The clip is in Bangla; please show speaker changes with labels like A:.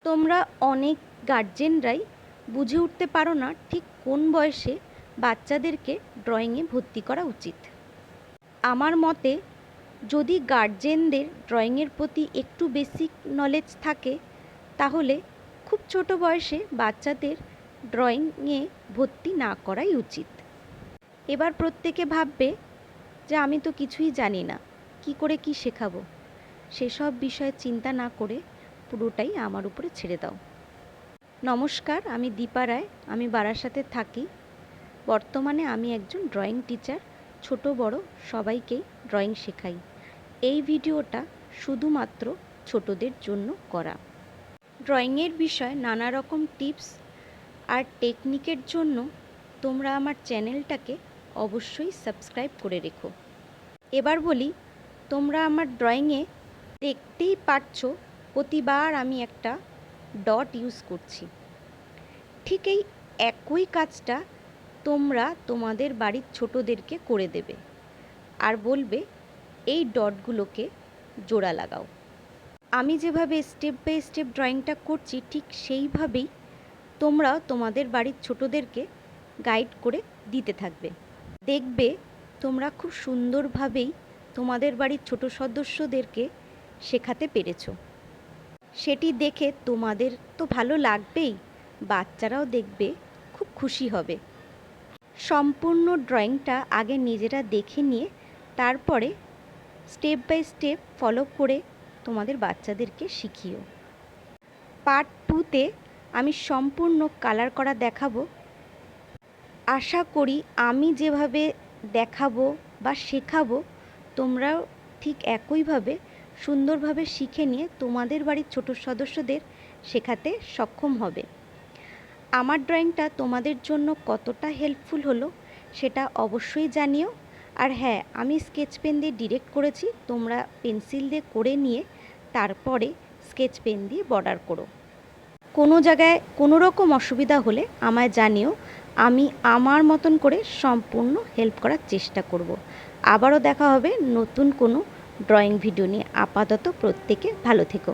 A: তোমরা অনেক গার্জেনরাই বুঝে উঠতে পারো না ঠিক কোন বয়সে বাচ্চাদেরকে ড্রয়িংয়ে ভর্তি করা উচিত। আমার মতে যদি গার্জেনদের ড্রয়িংয়ের প্রতি একটু বেসিক নলেজ থাকে তাহলে খুব ছোট বয়সে বাচ্চাদের ড্রয়িংয়ে ভর্তি না করাই উচিত। এবার প্রত্যেকে ভাববে যে আমি তো কিছুই জানি না, কি করে কি শেখাবো। সেসব বিষয়ে চিন্তা না করে পুরোটাই আমার উপরে ছেড়ে দাও। নমস্কার, আমি দীপা রায়, আমি বারাসাতে থাকি। বর্তমানে আমি একজন ড্রয়িং টিচার, ছোট বড় সবাইকেই ড্রয়িং শেখাই। এই ভিডিওটা শুধুমাত্র ছোটদের জন্য করা। ড্রয়িংয়ের বিষয়ে নানা রকম টিপস আর টেকনিকের জন্য তোমরা আমার চ্যানেলটাকে অবশ্যই সাবস্ক্রাইব করে রেখো। এবার বলি, তোমরা আমার ড্রয়িংয়ে দেখতেই পাচ্ছ প্রতিবার আমি একটা ডট ইউজ করছি। ঠিক এই একই কাজটা তোমরা তোমাদের বাড়ির ছোটদেরকে করে দেবে আর বলবে এই ডটগুলোকে জোড়া লাগাও। আমি যেভাবে স্টেপ বাই স্টেপ ড্রয়িংটা করছি ঠিক সেইভাবেই তোমরা তোমাদের বাড়ির ছোটদেরকে গাইড করে দিতে থাকবে। দেখবে তোমরা খুব সুন্দরভাবেই তোমাদের বাড়ির ছোট সদস্যদেরকে শেখাতে পেরেছো। সেটি দেখে তোমাদের তো ভালো লাগবেই, বাচ্চারাও দেখবে খুব খুশি হবে। সম্পূর্ণ ড্রয়িংটা আগে নিজেরা দেখে নিয়ে তারপরে স্টেপ বাই স্টেপ ফলো করে তোমাদের বাচ্চাদেরকে শিখিও। পার্ট 2তে আমি সম্পূর্ণ কালার করা দেখাবো। আশা করি আমি যেভাবে দেখাবো বা শেখাবো তোমরাও ঠিক একইভাবে সুন্দরভাবে শিখে নিয়ে তোমাদের বাড়ির ছোট সদস্যদের শেখাতে সক্ষম হবে। আমার ড্রয়িংটা তোমাদের জন্য কতটা হেল্পফুল হলো সেটা অবশ্যই জানিও। আর হ্যাঁ, আমি স্কেচ পেন দিয়ে ডিরেক্ট করেছি, তোমরা পেন্সিল দিয়ে করে নিয়ে তারপরে স্কেচ পেন দিয়ে বর্ডার করো। কোনো জায়গায় কোনো রকম অসুবিধা হলে আমায় জানিও, আমি আমার মতন করে সম্পূর্ণ হেল্প করার চেষ্টা করব। আবারও দেখা হবে নতুন কোনো ড্রয়িং ভিডিও নিয়ে। আপাতত প্রত্যেকে ভালো থেকো।